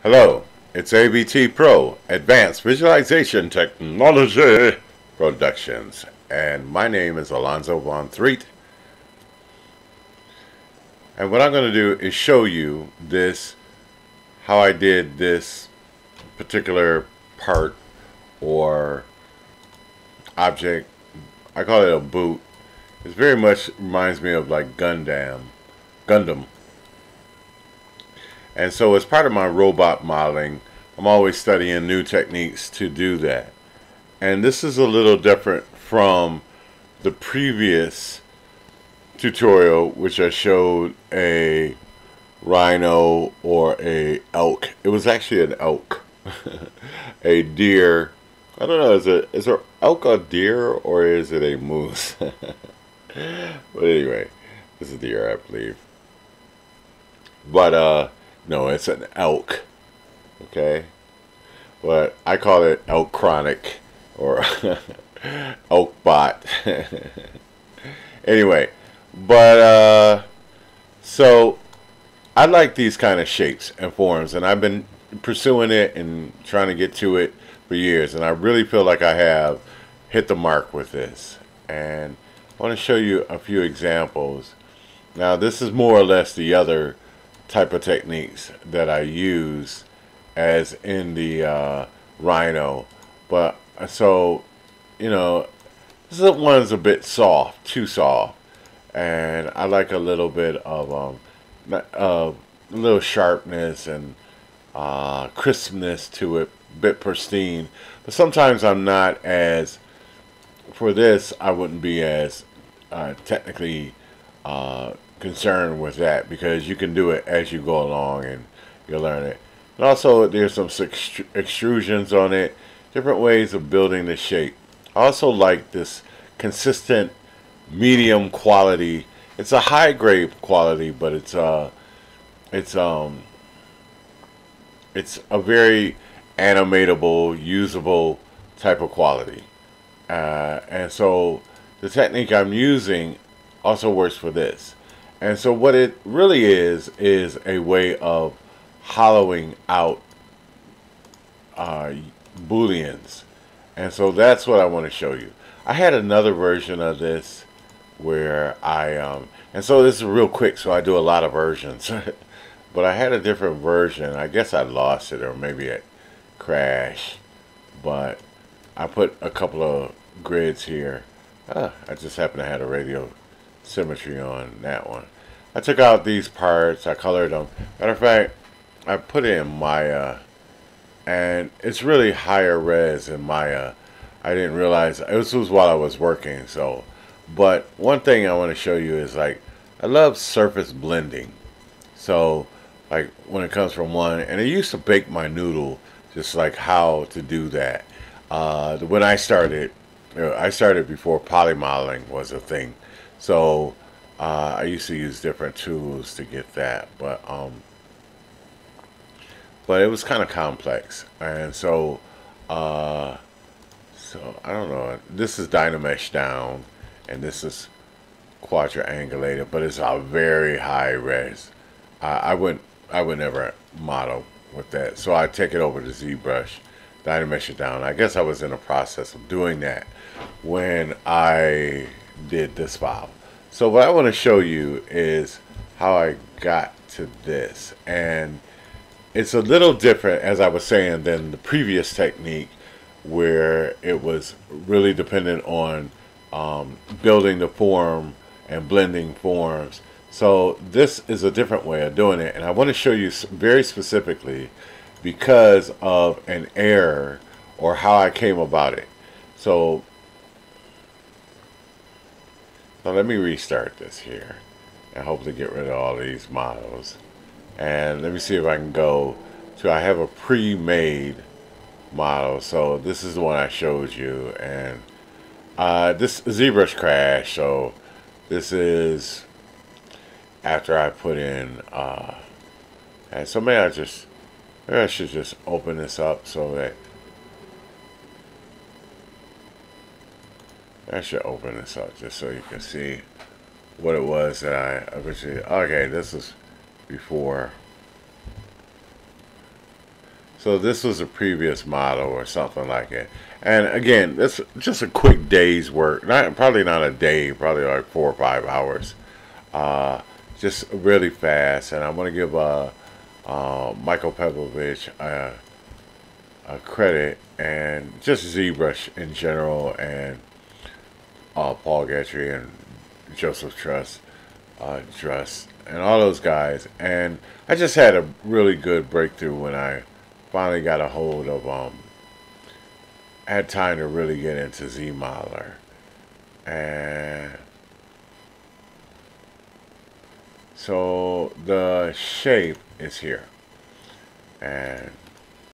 Hello, it's AVT Pro, Advanced Visualization Technology Productions, and my name is Alonzo Von Threet. And what I'm going to do is show you how I did this particular part or object. I call it a boot. It very much reminds me of like Gundam. And so as part of my robot modeling, I'm always studying new techniques to do that. And this is a little different from the previous tutorial, which I showed a rhino or a elk. It was actually an elk. A deer. I don't know, is it elk a deer or is it a moose? But anyway, this is a deer, I believe. But no, it's an elk. Okay? But I call it elk chronic or elk bot. Anyway, but so I like these kind of shapes and forms, and I've been pursuing it and trying to get to it for years, and I really feel like I have hit the mark with this. And I want to show you a few examples. Now, this is more or less the other type of techniques that I use as in the rhino, but so this one's a bit soft, too soft, and I like a little bit of a little sharpness and crispness to it, bit pristine. But sometimes I'm not as, for this I wouldn't be as technically concerned with that, because you can do it as you go along and you'll learn it. And also there's some extrusions on it, different ways of building the shape. I also like this consistent medium quality. It's a high grade quality, but it's a very animatable, usable type of quality. And so the technique I'm using also works for this. And so what it really is a way of hollowing out booleans. And so that's what I want to show you. I had another version of this where and so this is real quick, so I do a lot of versions. But I had a different version. I guess I lost it, or maybe it crashed. But I put a couple of grids here. I just happen to have a radio symmetry on that one. I took out these parts, I colored them. Matter of fact, I put it in Maya, and it's really higher res in Maya. I didn't realize this was while I was working. So, but one thing I want to show you is, like, I love surface blending. So, like, when it comes from one, and I used to bake my noodle, just like how to do that. When I started before polymodeling was a thing. So I used to use different tools to get that, but it was kind of complex. And so I don't know. This is Dynamesh down, and this is quadrangulated, but it's a very high res. I would never model with that, so I take it over to ZBrush, Dynamesh it down. I guess I was in the process of doing that when I did this file. So what I want to show you is how I got to this, and it's a little different, as I was saying, than the previous technique, where it was really dependent on building the form and blending forms. So this is a different way of doing it, and I want to show you very specifically because of an error or how I came about it. So now let me restart this here and hopefully get rid of all these models. And let me see if I can go to, I have a pre-made model. So this is the one I showed you, and this ZBrush crashed, so this is after I put in and so maybe I should just open this up so that I should open this up just so you can see what it was that I originally. Okay, this is before So this was a previous model or something like it. And again, this just a quick day's work. Probably not a day, probably like 4 or 5 hours. Uh, just really fast. And I want to give Michael Pavlovich a credit, and just ZBrush in general, and Paul Getry and Joseph Trust, and all those guys. And I just had a really good breakthrough when I finally got a hold of had time to really get into ZModeler. And so the shape is here, and